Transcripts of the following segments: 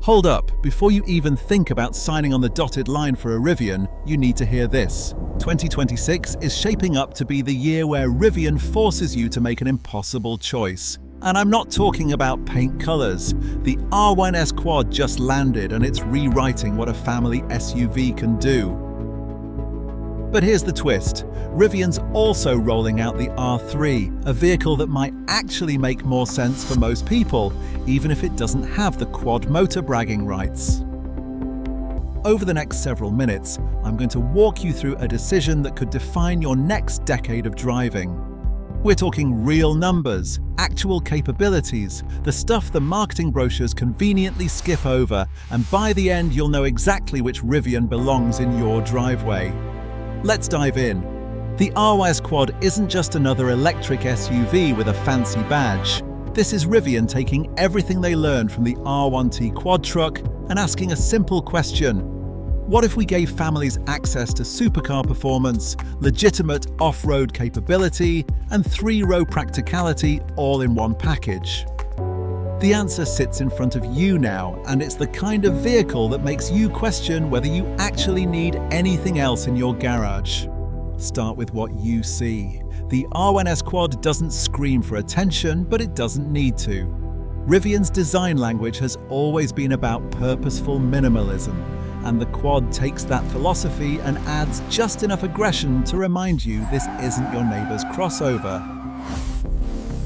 Hold up, before you even think about signing on the dotted line for a Rivian, you need to hear this. 2026 is shaping up to be the year where Rivian forces you to make an impossible choice. And I'm not talking about paint colors. The R1S Quad just landed and it's rewriting what a family SUV can do. But here's the twist. Rivian's also rolling out the R3, a vehicle that might actually make more sense for most people, even if it doesn't have the quad motor bragging rights. Over the next several minutes, I'm going to walk you through a decision that could define your next decade of driving. We're talking real numbers, actual capabilities, the stuff the marketing brochures conveniently skip over, and by the end you'll know exactly which Rivian belongs in your driveway. Let's dive in. The R1S Quad isn't just another electric SUV with a fancy badge. This is Rivian taking everything they learned from the R1T quad truck and asking a simple question. What if we gave families access to supercar performance, legitimate off-road capability, and three-row practicality all in one package? The answer sits in front of you now, and it's the kind of vehicle that makes you question whether you actually need anything else in your garage. Start with what you see. The R1S Quad doesn't scream for attention, but it doesn't need to. Rivian's design language has always been about purposeful minimalism, and the Quad takes that philosophy and adds just enough aggression to remind you this isn't your neighbor's crossover.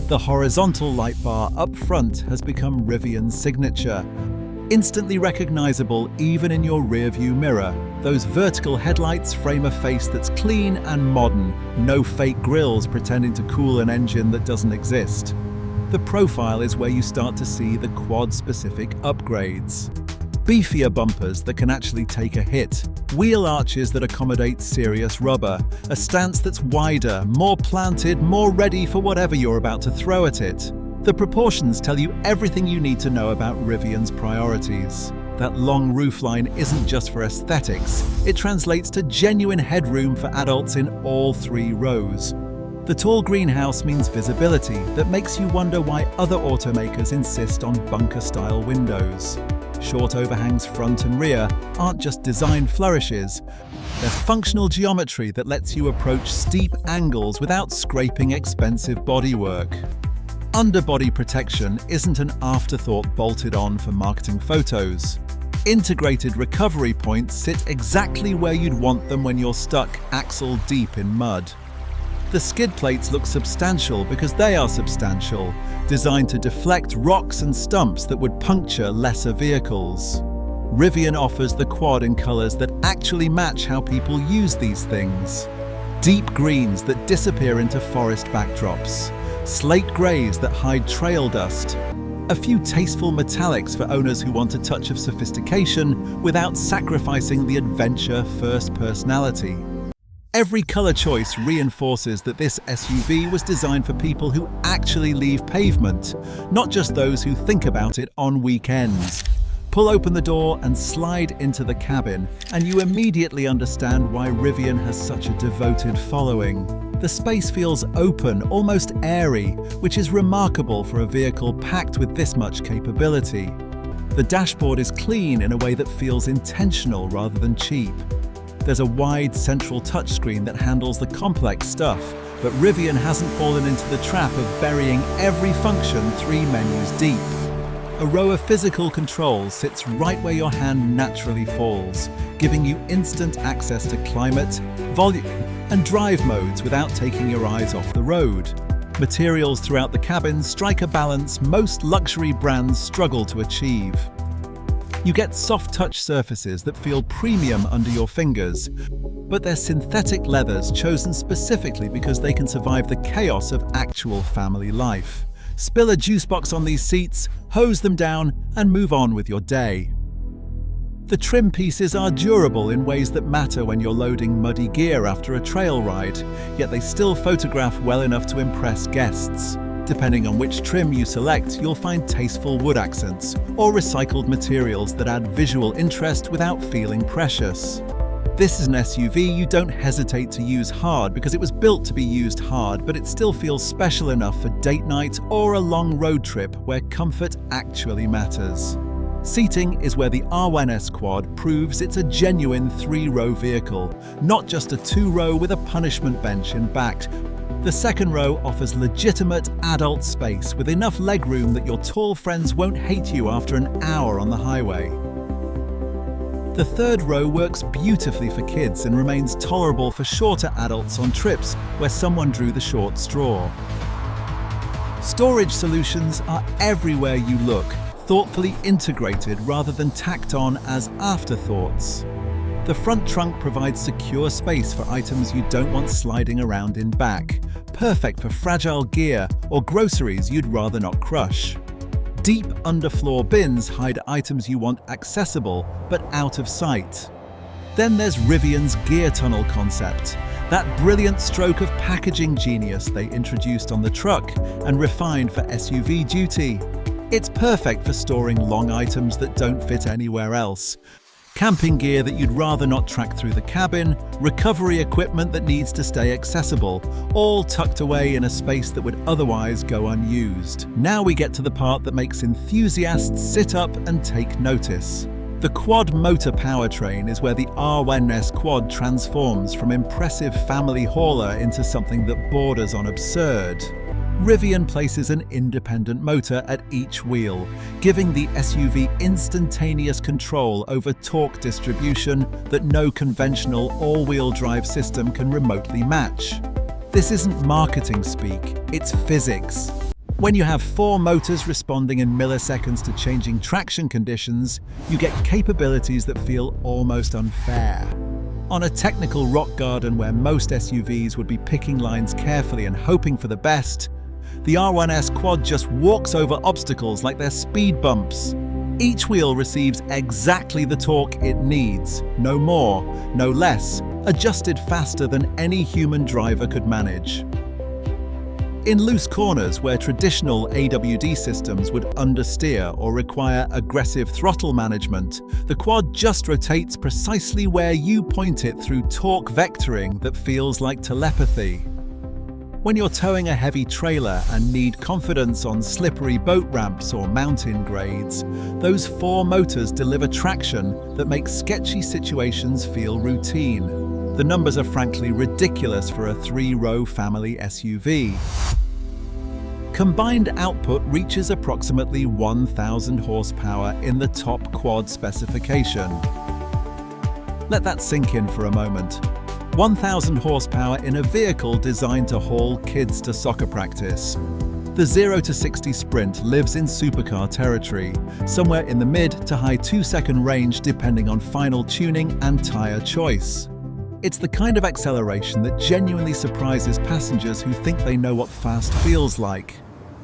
The horizontal light bar up front has become Rivian's signature. Instantly recognizable even in your rearview mirror, those vertical headlights frame a face that's clean and modern, no fake grills pretending to cool an engine that doesn't exist. The profile is where you start to see the Quad-specific upgrades. Beefier bumpers that can actually take a hit, wheel arches that accommodate serious rubber, a stance that's wider, more planted, more ready for whatever you're about to throw at it. The proportions tell you everything you need to know about Rivian's priorities. That long roofline isn't just for aesthetics, it translates to genuine headroom for adults in all three rows. The tall greenhouse means visibility that makes you wonder why other automakers insist on bunker-style windows. Short overhangs front and rear aren't just design flourishes, they're functional geometry that lets you approach steep angles without scraping expensive bodywork. Underbody protection isn't an afterthought bolted on for marketing photos. Integrated recovery points sit exactly where you'd want them when you're stuck axle deep in mud. The skid plates look substantial because they are substantial, designed to deflect rocks and stumps that would puncture lesser vehicles. Rivian offers the Quad in colors that actually match how people use these things. Deep greens that disappear into forest backdrops, slate grays that hide trail dust, a few tasteful metallics for owners who want a touch of sophistication without sacrificing the adventure-first personality. Every color choice reinforces that this SUV was designed for people who actually leave pavement, not just those who think about it on weekends. Pull open the door and slide into the cabin, and you immediately understand why Rivian has such a devoted following. The space feels open, almost airy, which is remarkable for a vehicle packed with this much capability. The dashboard is clean in a way that feels intentional rather than cheap. There's a wide central touchscreen that handles the complex stuff, but Rivian hasn't fallen into the trap of burying every function 3 menus deep. A row of physical controls sits right where your hand naturally falls, giving you instant access to climate, volume, and drive modes without taking your eyes off the road. Materials throughout the cabin strike a balance most luxury brands struggle to achieve. You get soft touch surfaces that feel premium under your fingers, but they're synthetic leathers chosen specifically because they can survive the chaos of actual family life. Spill a juice box on these seats, hose them down, and move on with your day. The trim pieces are durable in ways that matter when you're loading muddy gear after a trail ride, yet they still photograph well enough to impress guests. Depending on which trim you select, you'll find tasteful wood accents or recycled materials that add visual interest without feeling precious. This is an SUV you don't hesitate to use hard because it was built to be used hard, but it still feels special enough for date night or a long road trip where comfort actually matters. Seating is where the R1S Quad proves it's a genuine 3-row vehicle, not just a 2-row with a punishment bench in back. The second row offers legitimate adult space with enough legroom that your tall friends won't hate you after an hour on the highway. The third row works beautifully for kids and remains tolerable for shorter adults on trips where someone drew the short straw. Storage solutions are everywhere you look, thoughtfully integrated rather than tacked on as afterthoughts. The front trunk provides secure space for items you don't want sliding around in back, perfect for fragile gear or groceries you'd rather not crush. Deep underfloor bins hide items you want accessible but out of sight. Then there's Rivian's gear tunnel concept, that brilliant stroke of packaging genius they introduced on the truck and refined for SUV duty. It's perfect for storing long items that don't fit anywhere else, camping gear that you'd rather not track through the cabin, recovery equipment that needs to stay accessible, all tucked away in a space that would otherwise go unused. Now we get to the part that makes enthusiasts sit up and take notice. The quad motor powertrain is where the R1S Quad transforms from impressive family hauler into something that borders on absurd. Rivian places an independent motor at each wheel, giving the SUV instantaneous control over torque distribution that no conventional all-wheel drive system can remotely match. This isn't marketing speak, it's physics. When you have 4 motors responding in milliseconds to changing traction conditions, you get capabilities that feel almost unfair. On a technical rock garden where most SUVs would be picking lines carefully and hoping for the best, the R1S Quad just walks over obstacles like they're speed bumps. Each wheel receives exactly the torque it needs, no more, no less, adjusted faster than any human driver could manage. In loose corners where traditional AWD systems would understeer or require aggressive throttle management, the Quad just rotates precisely where you point it through torque vectoring that feels like telepathy. When you're towing a heavy trailer and need confidence on slippery boat ramps or mountain grades, those 4 motors deliver traction that makes sketchy situations feel routine. The numbers are frankly ridiculous for a 3-row family SUV. Combined output reaches approximately 1,000 horsepower in the top quad specification. Let that sink in for a moment. 1,000 horsepower in a vehicle designed to haul kids to soccer practice. The 0 to 60 sprint lives in supercar territory, somewhere in the mid to high 2-second range depending on final tuning and tire choice. It's the kind of acceleration that genuinely surprises passengers who think they know what fast feels like.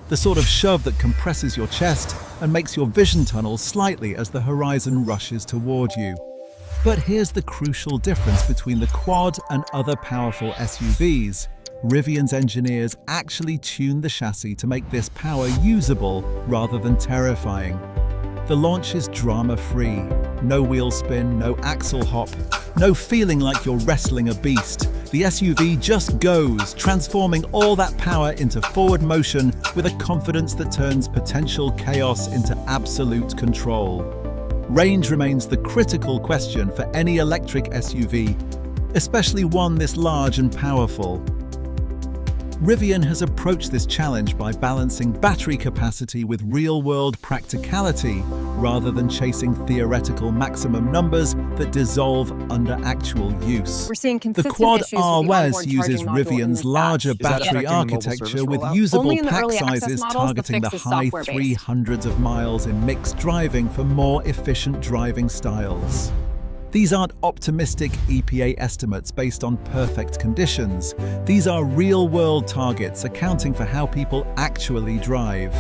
The sort of shove that compresses your chest and makes your vision tunnel slightly as the horizon rushes toward you. But here's the crucial difference between the Quad and other powerful SUVs. Rivian's engineers actually tuned the chassis to make this power usable rather than terrifying. The launch is drama-free. No wheel spin, no axle hop, no feeling like you're wrestling a beast. The SUV just goes, transforming all that power into forward motion with a confidence that turns potential chaos into absolute control. Range remains the critical question for any electric SUV, especially one this large and powerful. Rivian has approached this challenge by balancing battery capacity with real-world practicality rather than chasing theoretical maximum numbers that dissolve under actual use. We're seeing The consistent Quad issues with the onboard R1S uses charging module in Rivian's this larger batch. battery affecting the mobile architecture service with rollout? usable Only in the pack early access sizes models, the targeting the fix is high software-based. 300s of miles in mixed driving for more efficient driving styles. These aren't optimistic EPA estimates based on perfect conditions. These are real-world targets accounting for how people actually drive.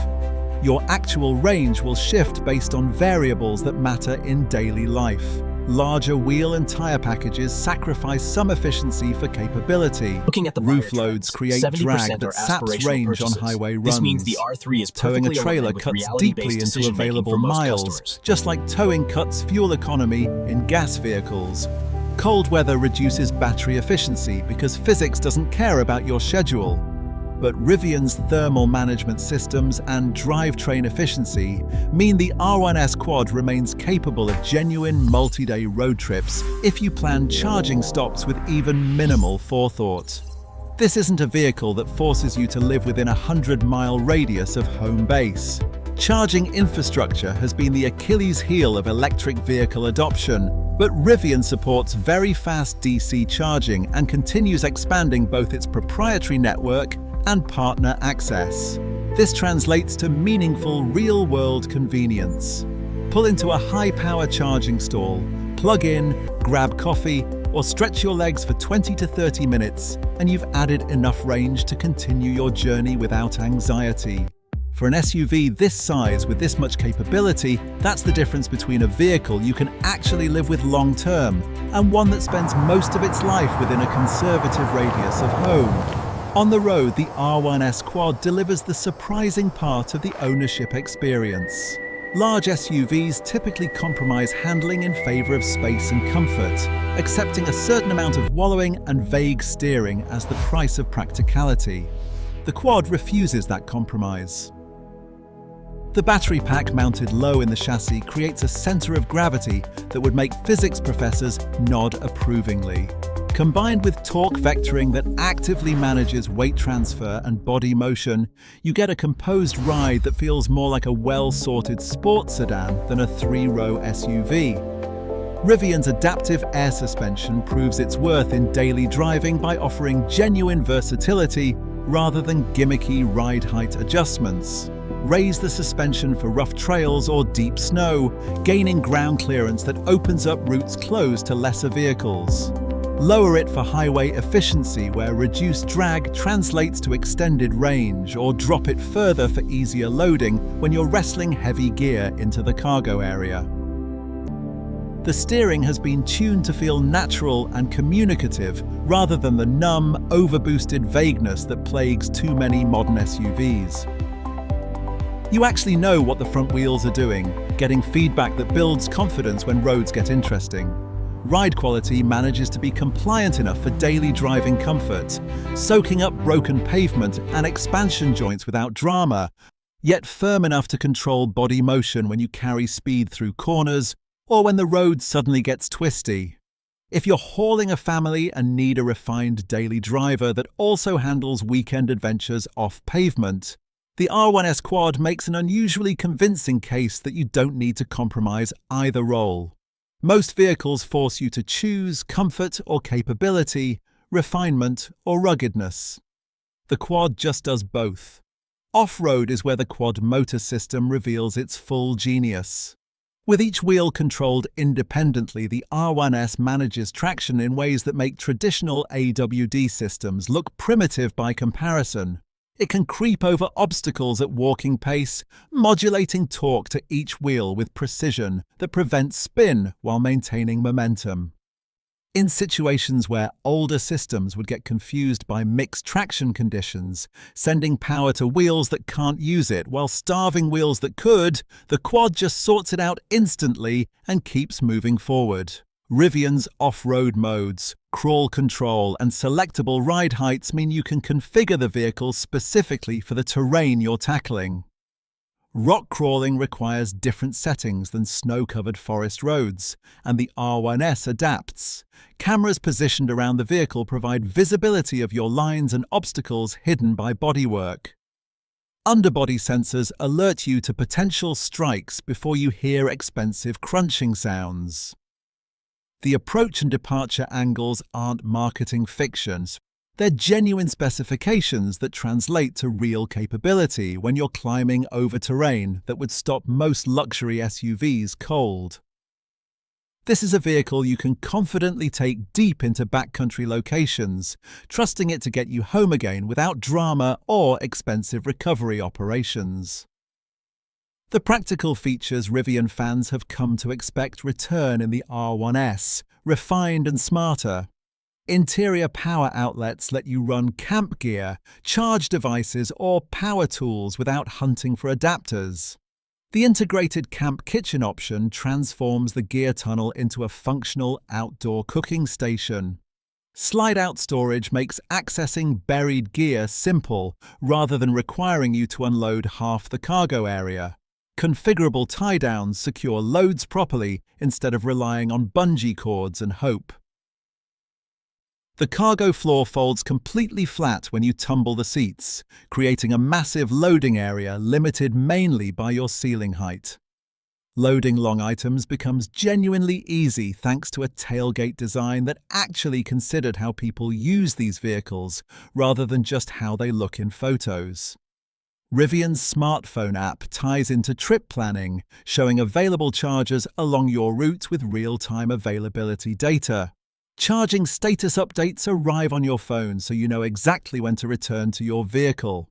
Your actual range will shift based on variables that matter in daily life. Larger wheel and tire packages sacrifice some efficiency for capability. Looking at the Roof buyer loads trends, create 70% drag that are saps aspirational range purchases. on highway runs. This means the R3 is Towing a perfectly trailer aligned with cuts reality-based deeply into decision-making available for most miles, customers. just like towing cuts fuel economy in gas vehicles. Cold weather reduces battery efficiency because physics doesn't care about your schedule. But Rivian's thermal management systems and drivetrain efficiency mean the R1S Quad remains capable of genuine multi-day road trips if you plan charging stops with even minimal forethought. This isn't a vehicle that forces you to live within a 100-mile radius of home base. Charging infrastructure has been the Achilles heel of electric vehicle adoption, but Rivian supports very fast DC charging and continues expanding both its proprietary network and partner access. This translates to meaningful real-world convenience. Pull into a high-power charging stall, plug in, grab coffee, or stretch your legs for 20 to 30 minutes, and you've added enough range to continue your journey without anxiety. For an SUV this size with this much capability, that's the difference between a vehicle you can actually live with long-term and one that spends most of its life within a conservative radius of home. On the road, the R1S Quad delivers the surprising part of the ownership experience. Large SUVs typically compromise handling in favor of space and comfort, accepting a certain amount of wallowing and vague steering as the price of practicality. The Quad refuses that compromise. The battery pack mounted low in the chassis creates a center of gravity that would make physics professors nod approvingly. Combined with torque vectoring that actively manages weight transfer and body motion, you get a composed ride that feels more like a well-sorted sports sedan than a three-row SUV. Rivian's adaptive air suspension proves its worth in daily driving by offering genuine versatility rather than gimmicky ride height adjustments. Raise the suspension for rough trails or deep snow, gaining ground clearance that opens up routes closed to lesser vehicles. Lower it for highway efficiency where reduced drag translates to extended range, or drop it further for easier loading when you're wrestling heavy gear into the cargo area. The steering has been tuned to feel natural and communicative rather than the numb, overboosted vagueness that plagues too many modern SUVs. You actually know what the front wheels are doing, getting feedback that builds confidence when roads get interesting. Ride quality manages to be compliant enough for daily driving comfort, soaking up broken pavement and expansion joints without drama, yet firm enough to control body motion when you carry speed through corners or when the road suddenly gets twisty. If you're hauling a family and need a refined daily driver that also handles weekend adventures off pavement, the R1S Quad makes an unusually convincing case that you don't need to compromise either role. Most vehicles force you to choose comfort or capability, refinement or ruggedness. The Quad just does both. Off-road is where the Quad motor system reveals its full genius. With each wheel controlled independently, the R1S manages traction in ways that make traditional AWD systems look primitive by comparison. It can creep over obstacles at walking pace, modulating torque to each wheel with precision that prevents spin while maintaining momentum. In situations where older systems would get confused by mixed traction conditions, sending power to wheels that can't use it while starving wheels that could, the Quad just sorts it out instantly and keeps moving forward. Rivian's off-road modes, crawl control, and selectable ride heights mean you can configure the vehicle specifically for the terrain you're tackling. Rock crawling requires different settings than snow-covered forest roads, and the R1S adapts. Cameras positioned around the vehicle provide visibility of your lines and obstacles hidden by bodywork. Underbody sensors alert you to potential strikes before you hear expensive crunching sounds. The approach and departure angles aren't marketing fictions. They're genuine specifications that translate to real capability when you're climbing over terrain that would stop most luxury SUVs cold. This is a vehicle you can confidently take deep into backcountry locations, trusting it to get you home again without drama or expensive recovery operations. The practical features Rivian fans have come to expect return in the R1S, refined and smarter. Interior power outlets let you run camp gear, charge devices, or power tools without hunting for adapters. The integrated camp kitchen option transforms the gear tunnel into a functional outdoor cooking station. Slide-out storage makes accessing buried gear simple rather than requiring you to unload half the cargo area. Configurable tie-downs secure loads properly instead of relying on bungee cords and hope. The cargo floor folds completely flat when you tumble the seats, creating a massive loading area limited mainly by your ceiling height. Loading long items becomes genuinely easy thanks to a tailgate design that actually considered how people use these vehicles rather than just how they look in photos. Rivian's smartphone app ties into trip planning, showing available chargers along your route with real-time availability data. Charging status updates arrive on your phone so you know exactly when to return to your vehicle.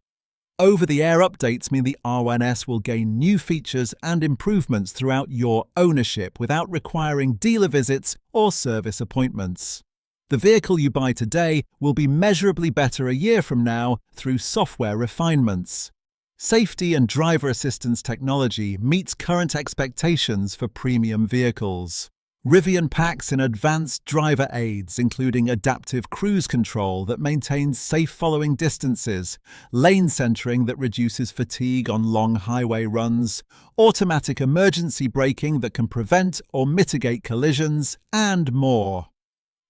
Over-the-air updates mean the R1S will gain new features and improvements throughout your ownership without requiring dealer visits or service appointments. The vehicle you buy today will be measurably better a year from now through software refinements. Safety and driver assistance technology meets current expectations for premium vehicles. Rivian packs in advanced driver aids, including adaptive cruise control that maintains safe following distances, lane centering that reduces fatigue on long highway runs, automatic emergency braking that can prevent or mitigate collisions, and more.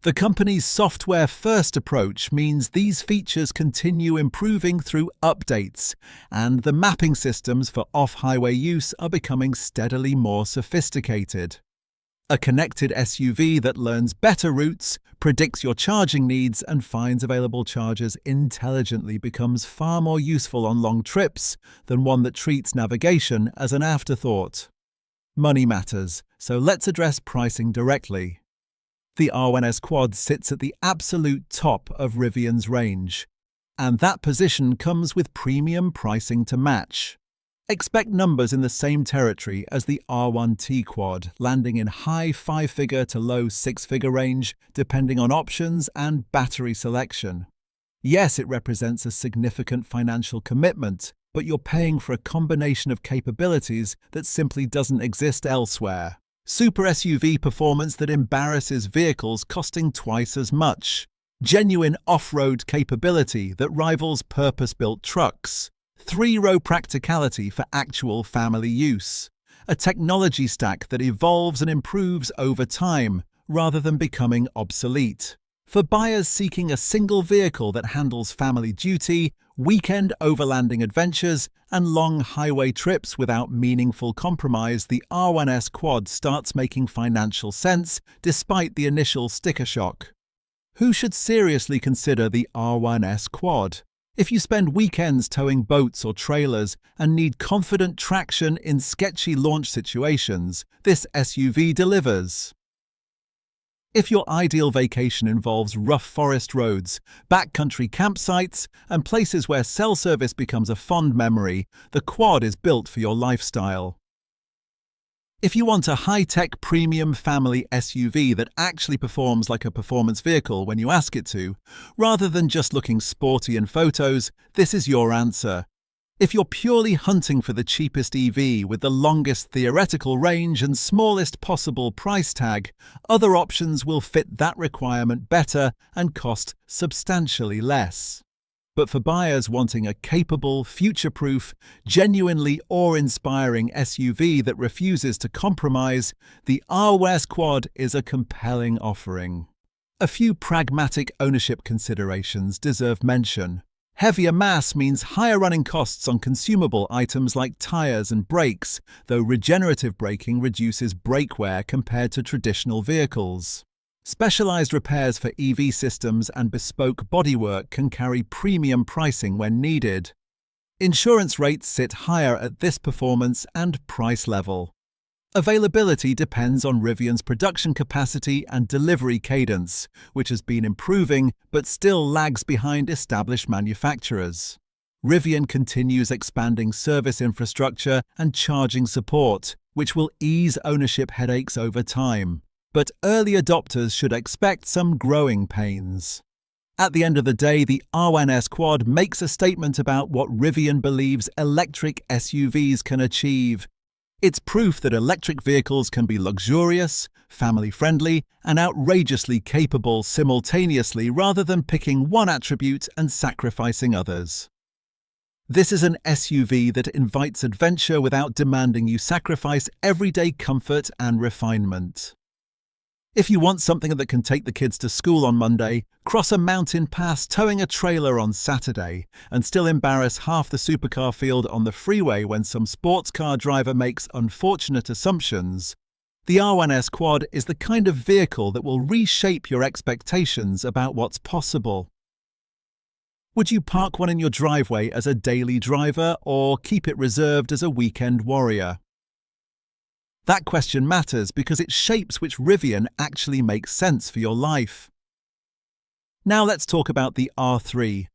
The company's software-first approach means these features continue improving through updates, and the mapping systems for off-highway use are becoming steadily more sophisticated. A connected SUV that learns better routes, predicts your charging needs, and finds available chargers intelligently becomes far more useful on long trips than one that treats navigation as an afterthought. Money matters, so let's address pricing directly. The R1S Quad sits at the absolute top of Rivian's range, and that position comes with premium pricing to match. Expect numbers in the same territory as the R1T Quad, landing in high five-figure to low six-figure range, depending on options and battery selection. Yes, it represents a significant financial commitment, but you're paying for a combination of capabilities that simply doesn't exist elsewhere. Super SUV performance that embarrasses vehicles costing twice as much. Genuine off-road capability that rivals purpose-built trucks. Three-row practicality for actual family use. A technology stack that evolves and improves over time, rather than becoming obsolete. For buyers seeking a single vehicle that handles family duty, weekend overlanding adventures, and long highway trips without meaningful compromise, the R1S Quad starts making financial sense despite the initial sticker shock. Who should seriously consider the R1S Quad? If you spend weekends towing boats or trailers and need confident traction in sketchy launch situations, this SUV delivers. If your ideal vacation involves rough forest roads, backcountry campsites, and places where cell service becomes a fond memory, the Quad is built for your lifestyle. If you want a high-tech premium family SUV that actually performs like a performance vehicle when you ask it to, rather than just looking sporty in photos, this is your answer. If you're purely hunting for the cheapest EV with the longest theoretical range and smallest possible price tag, other options will fit that requirement better and cost substantially less. But for buyers wanting a capable, future-proof, genuinely awe-inspiring SUV that refuses to compromise, the R1S Quad is a compelling offering. A few pragmatic ownership considerations deserve mention. Heavier mass means higher running costs on consumable items like tires and brakes, though regenerative braking reduces brake wear compared to traditional vehicles. Specialized repairs for EV systems and bespoke bodywork can carry premium pricing when needed. Insurance rates sit higher at this performance and price level. Availability depends on Rivian's production capacity and delivery cadence, which has been improving but still lags behind established manufacturers. Rivian continues expanding service infrastructure and charging support, which will ease ownership headaches over time. But early adopters should expect some growing pains. At the end of the day, the R1S Quad makes a statement about what Rivian believes electric SUVs can achieve. It's proof that electric vehicles can be luxurious, family-friendly, and outrageously capable simultaneously rather than picking one attribute and sacrificing others. This is an SUV that invites adventure without demanding you sacrifice everyday comfort and refinement. If you want something that can take the kids to school on Monday, cross a mountain pass towing a trailer on Saturday, and still embarrass half the supercar field on the freeway when some sports car driver makes unfortunate assumptions, the R1S Quad is the kind of vehicle that will reshape your expectations about what's possible. Would you park one in your driveway as a daily driver or keep it reserved as a weekend warrior? That question matters because it shapes which Rivian actually makes sense for your life. Now let's talk about the R3,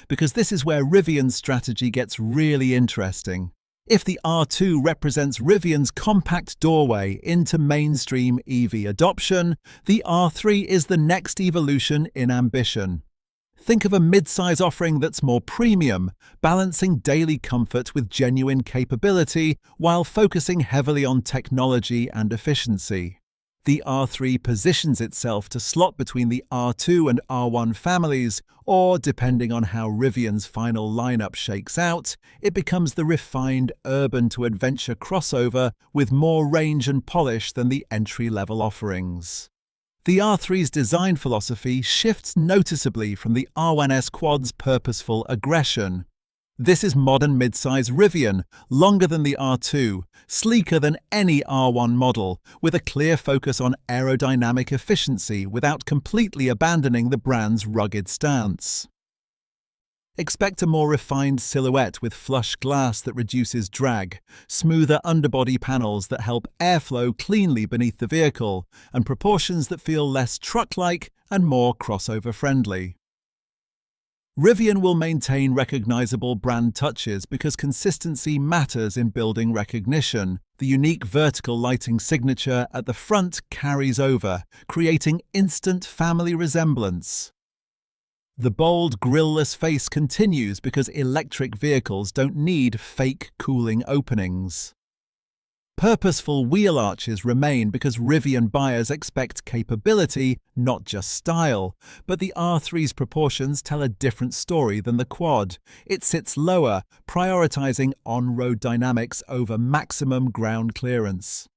because this is where Rivian's strategy gets really interesting. If the R2 represents Rivian's compact doorway into mainstream EV adoption, the R3 is the next evolution in ambition. Think of a mid-size offering that's more premium, balancing daily comfort with genuine capability while focusing heavily on technology and efficiency. The R3 positions itself to slot between the R2 and R1 families, or depending on how Rivian's final lineup shakes out, it becomes the refined urban-to-adventure crossover with more range and polish than the entry-level offerings. The R3's design philosophy shifts noticeably from the R1S Quad's purposeful aggression. This is modern midsize Rivian, longer than the R2, sleeker than any R1 model, with a clear focus on aerodynamic efficiency without completely abandoning the brand's rugged stance. Expect a more refined silhouette with flush glass that reduces drag, smoother underbody panels that help airflow cleanly beneath the vehicle, and proportions that feel less truck-like and more crossover-friendly. Rivian will maintain recognizable brand touches because consistency matters in building recognition. The unique vertical lighting signature at the front carries over, creating instant family resemblance. The bold, grille-less face continues because electric vehicles don't need fake cooling openings. Purposeful wheel arches remain because Rivian buyers expect capability, not just style. But the R3's proportions tell a different story than the Quad. It sits lower, prioritizing on-road dynamics over maximum ground clearance.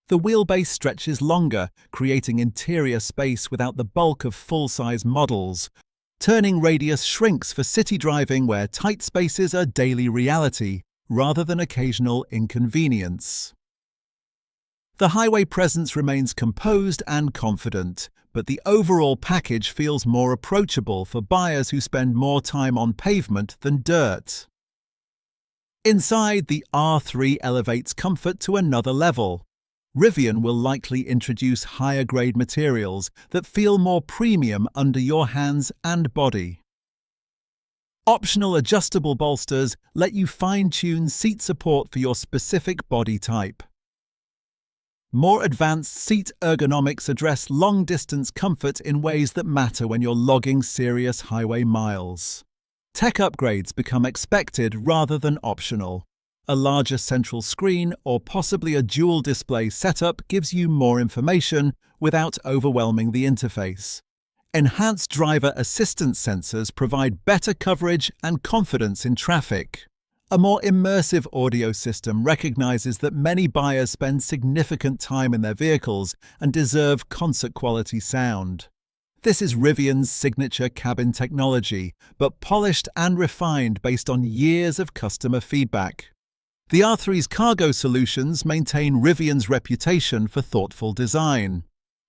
The wheelbase stretches longer, creating interior space without the bulk of full-size models. Turning radius shrinks for city driving where tight spaces are daily reality, rather than occasional inconvenience. The highway presence remains composed and confident, but the overall package feels more approachable for buyers who spend more time on pavement than dirt. Inside, the R3 elevates comfort to another level. Rivian will likely introduce higher-grade materials that feel more premium under your hands and body. Optional adjustable bolsters let you fine-tune seat support for your specific body type. More advanced seat ergonomics address long-distance comfort in ways that matter when you're logging serious highway miles. Tech upgrades become expected rather than optional. A larger central screen or possibly a dual display setup gives you more information without overwhelming the interface. Enhanced driver assistance sensors provide better coverage and confidence in traffic. A more immersive audio system recognizes that many buyers spend significant time in their vehicles and deserve concert-quality sound. This is Rivian's signature cabin technology, but polished and refined based on years of customer feedback. The R3's cargo solutions maintain Rivian's reputation for thoughtful design.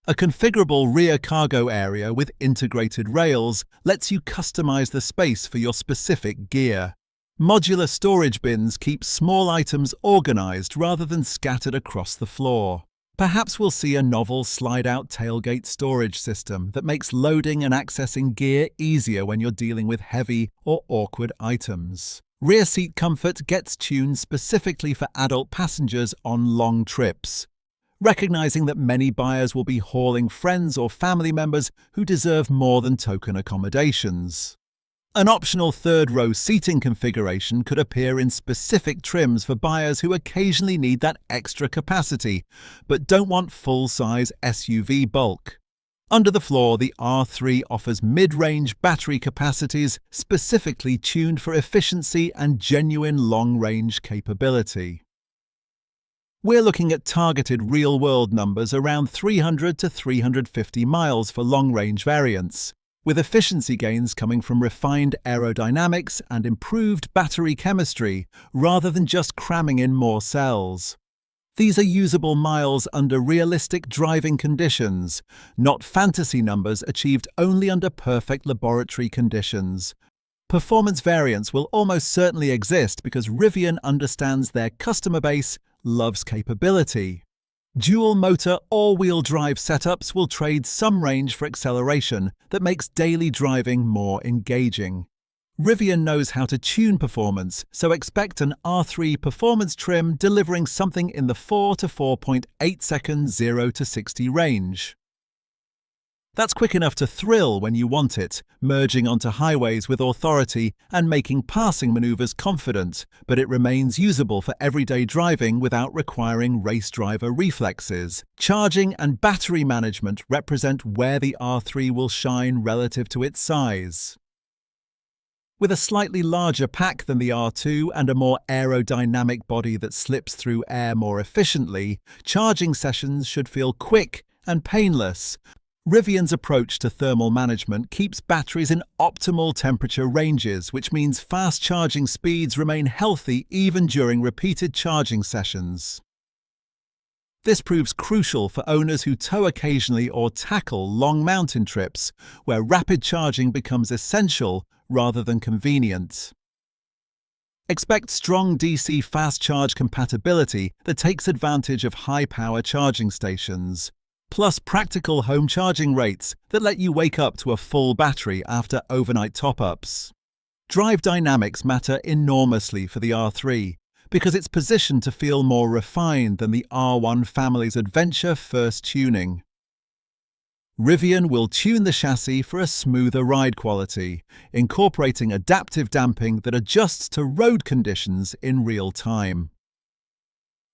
A configurable rear cargo area with integrated rails lets you customize the space for your specific gear. Modular storage bins keep small items organized rather than scattered across the floor. Perhaps we'll see a novel slide-out tailgate storage system that makes loading and accessing gear easier when you're dealing with heavy or awkward items. Rear seat comfort gets tuned specifically for adult passengers on long trips, recognizing that many buyers will be hauling friends or family members who deserve more than token accommodations. An optional third-row seating configuration could appear in specific trims for buyers who occasionally need that extra capacity, but don't want full-size SUV bulk. Under the floor, the R3 offers mid-range battery capacities specifically tuned for efficiency and genuine long-range capability. We're looking at targeted real-world numbers around 300 to 350 miles for long-range variants, with efficiency gains coming from refined aerodynamics and improved battery chemistry rather than just cramming in more cells. These are usable miles under realistic driving conditions, not fantasy numbers achieved only under perfect laboratory conditions. Performance variants will almost certainly exist because Rivian understands their customer base loves capability. Dual-motor all-wheel drive setups will trade some range for acceleration that makes daily driving more engaging. Rivian knows how to tune performance, so expect an R3 performance trim delivering something in the 4 to 4.8 second 0 to 60 range. That's quick enough to thrill when you want it, merging onto highways with authority and making passing maneuvers confident, but it remains usable for everyday driving without requiring race driver reflexes. Charging and battery management represent where the R3 will shine relative to its size. With a slightly larger pack than the R2 and a more aerodynamic body that slips through air more efficiently, charging sessions should feel quick and painless. Rivian's approach to thermal management keeps batteries in optimal temperature ranges, which means fast charging speeds remain healthy even during repeated charging sessions. This proves crucial for owners who tow occasionally or tackle long mountain trips, where rapid charging becomes essential rather than convenient. Expect strong DC fast charge compatibility that takes advantage of high-power charging stations, plus practical home charging rates that let you wake up to a full battery after overnight top-ups. Drive dynamics matter enormously for the R3 because it's positioned to feel more refined than the R1 family's adventure-first tuning. Rivian will tune the chassis for a smoother ride quality, incorporating adaptive damping that adjusts to road conditions in real time.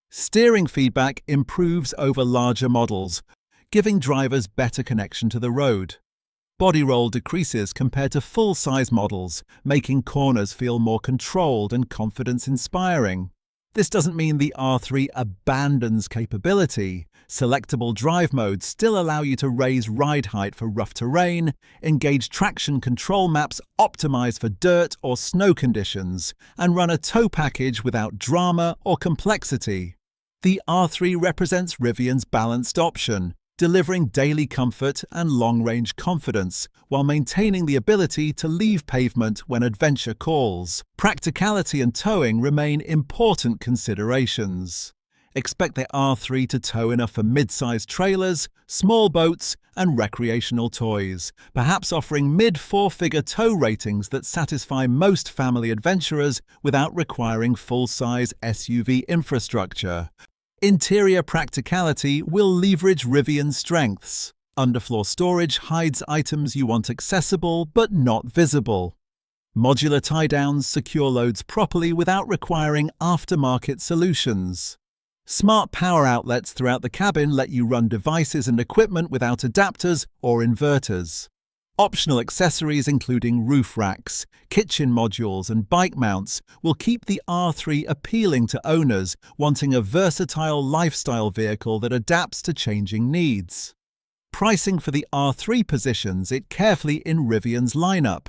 Steering feedback improves over larger models, giving drivers better connection to the road. Body roll decreases compared to full-size models, making corners feel more controlled and confidence-inspiring. This doesn't mean the R3 abandons capability. Selectable drive modes still allow you to raise ride height for rough terrain, engage traction control maps optimized for dirt or snow conditions, and run a tow package without drama or complexity. The R3 represents Rivian's balanced option, delivering daily comfort and long-range confidence while maintaining the ability to leave pavement when adventure calls. Practicality and towing remain important considerations. Expect the R3 to tow enough for mid-sized trailers, small boats, and recreational toys, perhaps offering mid-four-figure tow ratings that satisfy most family adventurers without requiring full-size SUV infrastructure. Interior practicality will leverage Rivian's strengths. Underfloor storage hides items you want accessible but not visible. Modular tie-downs secure loads properly without requiring aftermarket solutions. Smart power outlets throughout the cabin let you run devices and equipment without adapters or inverters. Optional accessories including roof racks, kitchen modules and bike mounts will keep the R3 appealing to owners wanting a versatile lifestyle vehicle that adapts to changing needs. Pricing for the R3 positions it carefully in Rivian's lineup.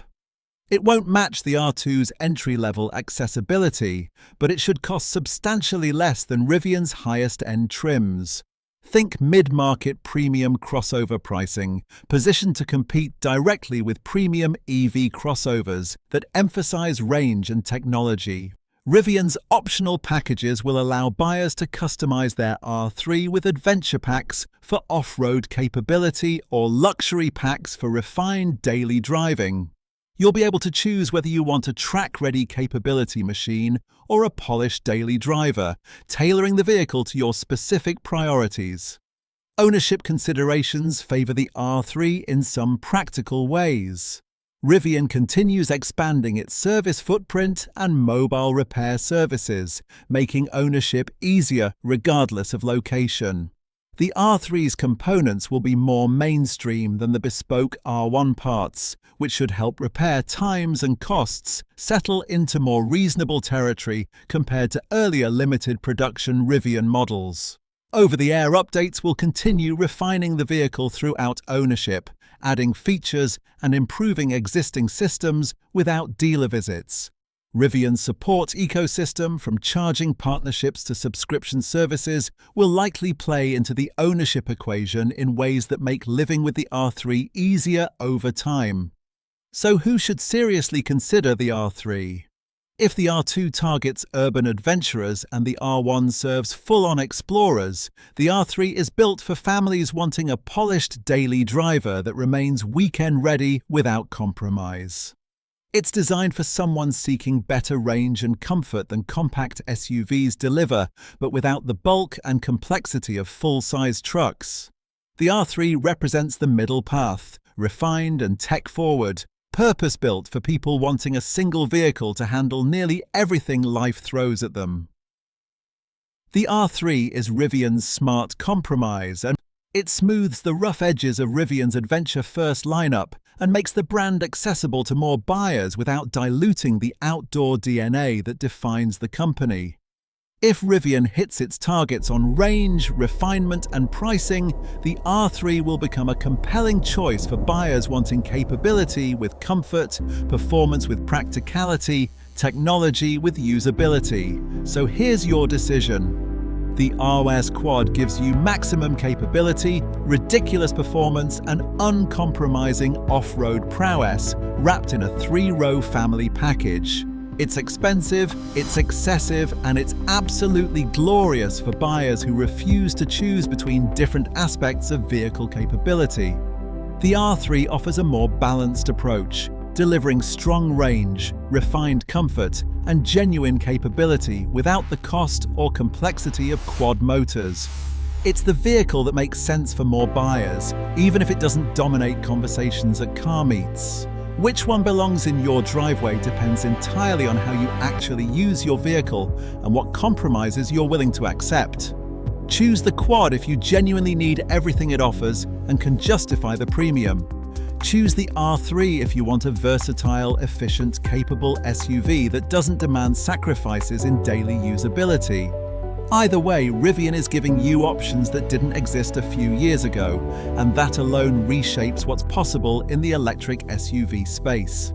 It won't match the R2's entry-level accessibility, but it should cost substantially less than Rivian's highest-end trims. Think mid-market premium crossover pricing, positioned to compete directly with premium EV crossovers that emphasize range and technology. Rivian's optional packages will allow buyers to customize their R3 with adventure packs for off-road capability or luxury packs for refined daily driving. You'll be able to choose whether you want a track-ready capability machine or a polished daily driver, tailoring the vehicle to your specific priorities. Ownership considerations favor the R3 in some practical ways. Rivian continues expanding its service footprint and mobile repair services, making ownership easier regardless of location. The R3's components will be more mainstream than the bespoke R1 parts, which should help repair times and costs settle into more reasonable territory compared to earlier limited production Rivian models. Over-the-air updates will continue refining the vehicle throughout ownership, adding features and improving existing systems without dealer visits. Rivian's support ecosystem, from charging partnerships to subscription services, will likely play into the ownership equation in ways that make living with the R3 easier over time. So who should seriously consider the R3? If the R2 targets urban adventurers and the R1 serves full-on explorers, the R3 is built for families wanting a polished daily driver that remains weekend-ready without compromise. It's designed for someone seeking better range and comfort than compact SUVs deliver, but without the bulk and complexity of full-size trucks. The R3 represents the middle path, refined and tech-forward, purpose-built for people wanting a single vehicle to handle nearly everything life throws at them. The R3 is Rivian's smart compromise, and it smooths the rough edges of Rivian's adventure-first lineup and makes the brand accessible to more buyers without diluting the outdoor DNA that defines the company. If Rivian hits its targets on range, refinement and pricing, the R3 will become a compelling choice for buyers wanting capability with comfort, performance with practicality, technology with usability. So here's your decision. The R1S Quad gives you maximum capability, ridiculous performance and uncompromising off-road prowess wrapped in a 3-row family package. It's expensive, it's excessive, and it's absolutely glorious for buyers who refuse to choose between different aspects of vehicle capability. The R3 offers a more balanced approach, delivering strong range, refined comfort, and genuine capability without the cost or complexity of quad motors. It's the vehicle that makes sense for more buyers, even if it doesn't dominate conversations at car meets. Which one belongs in your driveway depends entirely on how you actually use your vehicle and what compromises you're willing to accept. Choose the Quad if you genuinely need everything it offers and can justify the premium. Choose the R3 if you want a versatile, efficient, capable SUV that doesn't demand sacrifices in daily usability. Either way, Rivian is giving you options that didn't exist a few years ago, and that alone reshapes what's possible in the electric SUV space.